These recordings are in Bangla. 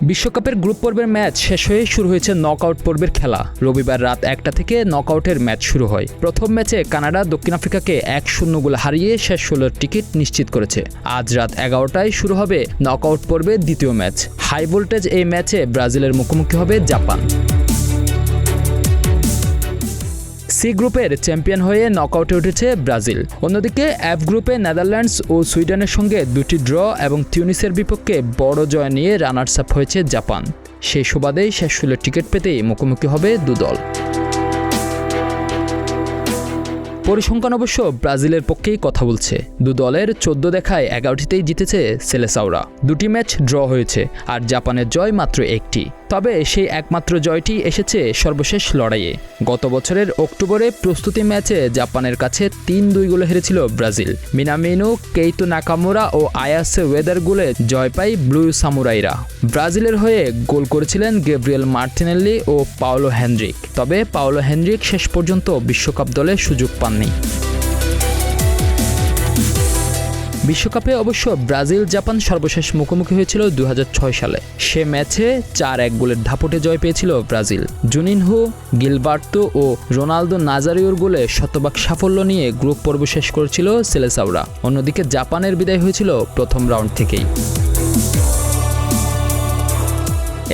বিশ্বকাপের গ্রুপ পর্বের ম্যাচ শেষ হয়ে শুরু হয়েছে নকআউট পর্বের খেলা। রবিবার রাত ১টা থেকে নকআউটের ম্যাচ শুরু হয়। প্রথম ম্যাচে কানাডা দক্ষিণ আফ্রিকাকে ১-০ গোলে হারিয়ে শেষ ১৬ টিকিট নিশ্চিত করেছে। আজ রাত ১১টায় শুরু হবে নকআউট পর্বের দ্বিতীয় ম্যাচ। হাই ভোল্টেজ এই ম্যাচে ব্রাজিলের মুখোমুখি হবে জাপান। সি গ্রুপের চ্যাম্পিয়ন হয়ে নকআউটে উঠেছে ব্রাজিল। অন্যদিকে এফ গ্রুপে নেদারল্যান্ডস ও সুইডেনের সঙ্গে দুটি ড্র এবং তিউনিসের বিপক্ষে বড় জয় নিয়ে রানার্স আপ হয়েছে জাপান। সেই সুবাদেই শেষ ১৬ টিকিট পেতেই মুখোমুখি হবে দুদল। পরিসংখ্যান অবশ্য ব্রাজিলের পক্ষেই কথা বলছে। দুদলের ১৪ দেখায় ১১টিতেই জিতেছে সেলেসাওরা। দুটি ম্যাচ ড্র হয়েছে আর জাপানের জয় মাত্র একটি। তবে সেই একমাত্র জয়টি এসেছে সর্বশেষ লড়াইয়ে। গত বছরের অক্টোবরে প্রস্তুতি ম্যাচে জাপানের কাছে ৩-২ গোলে হেরেছিল ব্রাজিল। মিনামিনো, কেইতো নাকামুরা ও আয়াসে ওয়েদার গোলে জয় পায় ব্লু সামুরাইরা। ব্রাজিলের হয়ে গোল করেছিলেন গ্যাব্রিয়েল মার্টিনেল্লি ও পাওলো হেনরিক। তবে পাওলো হেনরিক শেষ পর্যন্ত বিশ্বকাপ দলে সুযোগ পাননি। বিশ্বকাপে অবশ্য ব্রাজিল জাপান সর্বশেষ মুখোমুখি হয়েছিল ২০০৬ সালে। সে ম্যাচে ৪-১ গোলের দাপটে জয় পেয়েছিল ব্রাজিল। জুনিনহো, গিলবার্তো ও রোনালদো নাজারিওর গোলে শতভাগ সাফল্য নিয়ে গ্রুপ পর্ব শেষ করেছিল সেলেসাওরা। অন্যদিকে জাপানের বিদায় হয়েছিল প্রথম রাউন্ড থেকেই।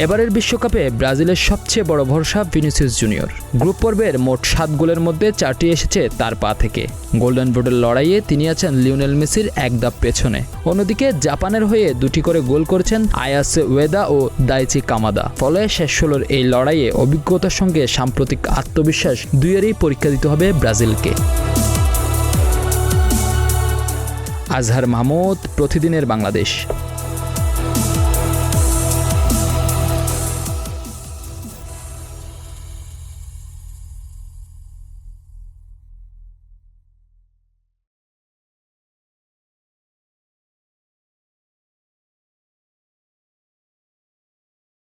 এবারের বিশ্বকাপে ব্রাজিলের সবচেয়ে বড় ভরসা ভিনিসিয়াস জুনিয়র। গ্রুপ পর্বের মোট ৭ গোলের মধ্যে ৪টি এসেছে তার পা থেকে। গোল্ডেন বুটের লড়াইয়ে তিনি আছেন লিওনেল মেসির এক ধাপ পেছনে। অন্যদিকে জাপানের হয়ে দুটি করে গোল করেছেন আয়াসে ওয়েদা ও দাইচি কামাদা। ফলে শেষ ১৬র এই লড়াইয়ে অভিজ্ঞতার সঙ্গে সাম্প্রতিক আত্মবিশ্বাস দুইয়েরই পরীক্ষা দিতে হবে ব্রাজিলকে। আজহার মাহমুদ, প্রতিদিনের বাংলাদেশ।